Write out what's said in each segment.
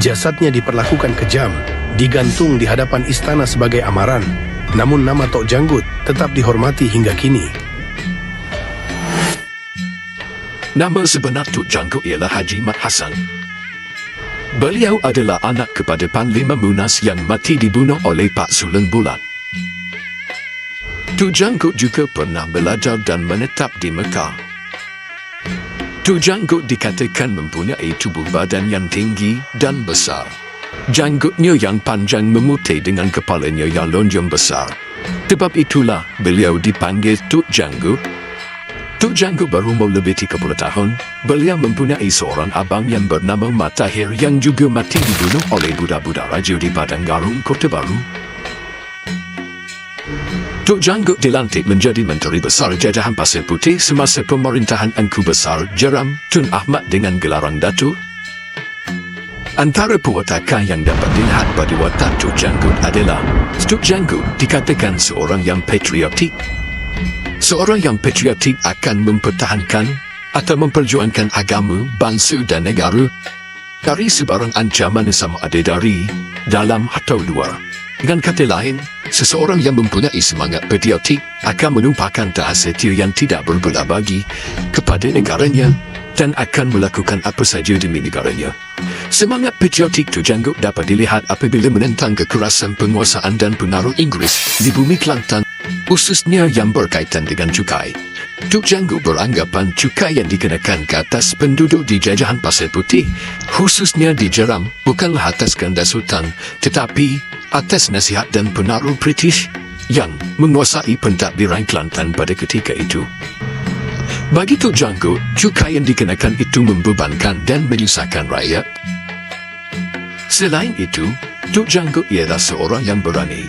Jasadnya diperlakukan kejam, digantung di hadapan istana sebagai amaran. Namun nama Tok Janggut tetap dihormati hingga kini. Nama sebenar Tok Janggut ialah Haji Mat Hassan. Beliau adalah anak kepada Panglima Munas yang mati dibunuh oleh Pak Suleng Bulat. Tok Janggut juga pernah belajar dan menetap di Mekah. Tok Janggut dikatakan mempunyai tubuh badan yang tinggi dan besar. Janggutnya yang panjang memutih dengan kepalanya yang lonjong besar. Sebab itulah beliau dipanggil Tok Janggut. Tok Janggut berumur lebih 30 tahun. Beliau mempunyai seorang abang yang bernama Mat Tahir yang juga mati dibunuh oleh budak-budak Raja di Padang Garung, Kota Baru. Tok Janggut dilantik menjadi Menteri Besar Jajahan Pasir Putih semasa pemerintahan Engku Besar Jeram Tun Ahmad dengan gelaran Datuk. Antara perwatakan yang dapat dilihat pada watak Tok Janggut adalah Tok Janggut dikatakan seorang yang patriotik. Seorang yang patriotik akan mempertahankan atau memperjuangkan agama, bangsa dan negara dari sebarang ancaman sama ada dari dalam atau luar. Dengan kata lain, seseorang yang mempunyai semangat patriotik akan menumpahkan tahap setia yang tidak berbelah bagi kepada negaranya dan akan melakukan apa saja demi negaranya. Semangat patriotik Tok Janggut dapat dilihat apabila menentang kekerasan penguasaan dan pengaruh Inggeris di bumi Kelantan, khususnya yang berkaitan dengan cukai. Tok Janggut beranggapan cukai yang dikenakan ke atas penduduk di jajahan Pasir Putih, khususnya di Jeram, bukanlah atas kehendak Sultan, tetapi atas nasihat dan pengaruh British yang menguasai pentadbiran Kelantan pada ketika itu. Bagi Tok Janggut, cukai yang dikenakan itu membebankan dan menyusahkan rakyat. Selain itu, Tok Janggut ialah seorang yang berani.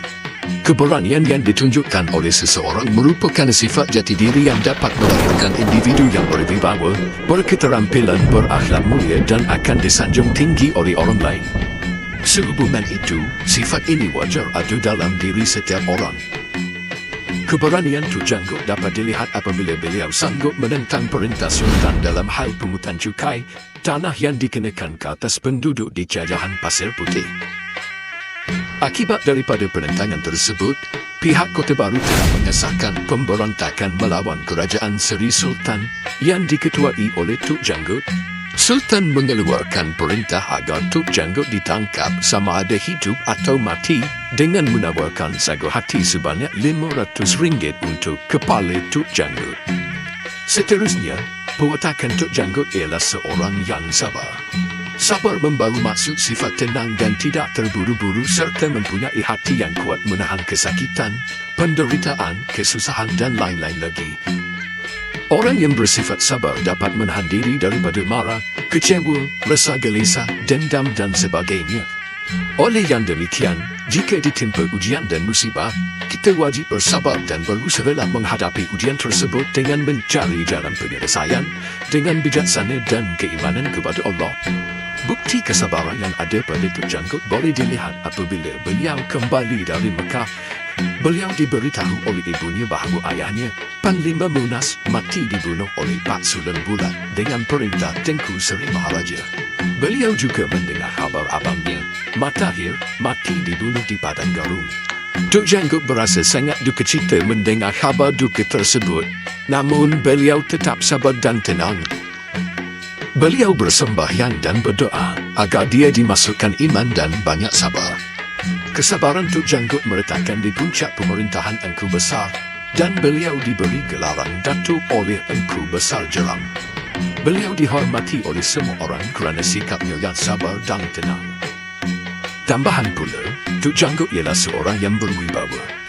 Keberanian yang ditunjukkan oleh seseorang merupakan sifat jati diri yang dapat melahirkan individu yang berwibawa, berketerampilan, berakhlak mulia dan akan disanjung tinggi oleh orang lain. Sehubungan itu, sifat ini wajar ada dalam diri setiap orang. Keberanian Tok Janggut dapat dilihat apabila beliau sanggup menentang perintah Sultan dalam hal pungutan cukai tanah yang dikenakan ke atas penduduk di jajahan Pasir Putih. Akibat daripada penentangan tersebut, pihak Kota Baru telah mengesahkan pemberontakan melawan kerajaan Seri Sultan yang diketuai oleh Tok Janggut. Sultan mengeluarkan perintah agar Tok Janggut ditangkap sama ada hidup atau mati dengan menawarkan sagu hati sebanyak RM500 untuk kepala Tok Janggut. Seterusnya, perwatakan Tok Janggut ialah seorang yang sabar. Sabar membawa maksud sifat tenang dan tidak terburu-buru serta mempunyai hati yang kuat menahan kesakitan, penderitaan, kesusahan dan lain-lain lagi. Orang yang bersifat sabar dapat menahan diri daripada marah, kecewa, rasa gelisah, dendam dan sebagainya. Oleh yang demikian, jika ditimpa ujian dan musibah, kita wajib bersabar dan berusahalah menghadapi ujian tersebut dengan mencari jalan penyelesaian, dengan bijaksana dan keimanan kepada Allah. Bukti kesabaran yang ada pada Tok Janggut boleh dilihat apabila beliau kembali dari Mekah. Beliau diberitahu oleh ibunya bahawa ayahnya, Panglima Munas, mati dibunuh oleh Pak Suleng Bulat dengan perintah Tengku Seri Maharaja. Beliau juga mendengar kabar abangnya, Mat Tahir, mati dibunuh di Padang Garung. Tok Janggut berasa sangat duka cita mendengar kabar duka tersebut, namun beliau tetap sabar dan tenang. Beliau bersembahyang dan berdoa agar dia dimasukkan iman dan banyak sabar. Kesabaran Tok Janggut meletakkan di puncak pemerintahan Engku Besar dan beliau diberi gelaran Datuk oleh Engku Besar Jeram. Beliau dihormati oleh semua orang kerana sikapnya yang sabar dan tenang. Tambahan pula, Tok Janggut ialah seorang yang berwibawa.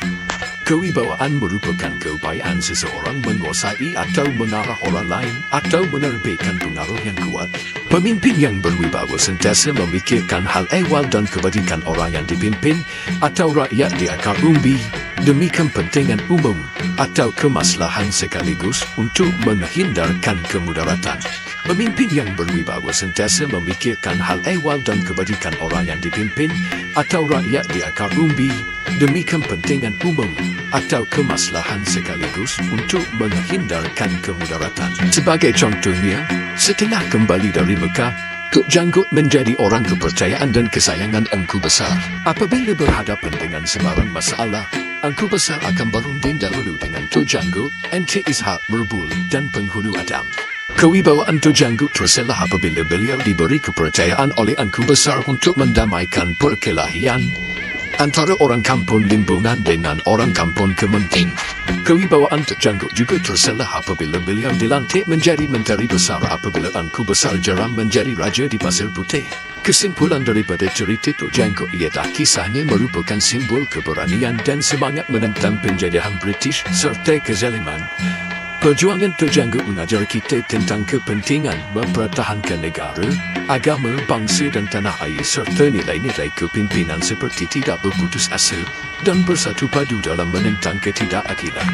Kewibawaan merupakan keupayaan seseorang menguasai atau mengarah orang lain atau menerbitkan pengaruh yang kuat. Pemimpin yang berwibawa sentiasa memikirkan hal ehwal dan kebajikan orang yang dipimpin atau rakyat di akar umbi demi kepentingan umum atau kemaslahan sekaligus untuk menghindarkan kemudaratan. Pemimpin yang berwibawa sentiasa memikirkan hal ehwal dan kebajikan orang yang dipimpin atau rakyat di akar umbi demi kepentingan umum atau kemaslahan sekaligus untuk menghindarkan kemudaratan. Sebagai contohnya, setelah kembali dari Mekah, Tok Janggut menjadi orang kepercayaan dan kesayangan Engku Besar. Apabila berhadapan dengan sebarang masalah, Engku Besar akan berunding dahulu dengan Tok Janggut, Encik Ishak Merbul dan penghulu Adam. Kewibawaan Tok Janggut terselah apabila beliau diberi kepercayaan oleh Engku Besar untuk mendamaikan perkelahian antara orang kampung Limbungan dengan orang kampung Kementing. Kewibawaan Tok Janggut juga terselah apabila beliau dilantik menjadi Menteri Besar apabila Engku Besar Jeram menjadi Raja di Pasir Putih. Kesimpulan daripada cerita Tok Janggut ialah kisahnya merupakan simbol keberanian dan semangat menentang penjajahan British serta kezaliman. Perjuangan Tok Janggut mengajar kita tentang kepentingan mempertahankan negara, agama, bangsa dan tanah air serta nilai-nilai kepimpinan seperti tidak berputus asa dan bersatu padu dalam menentang ketidakadilan.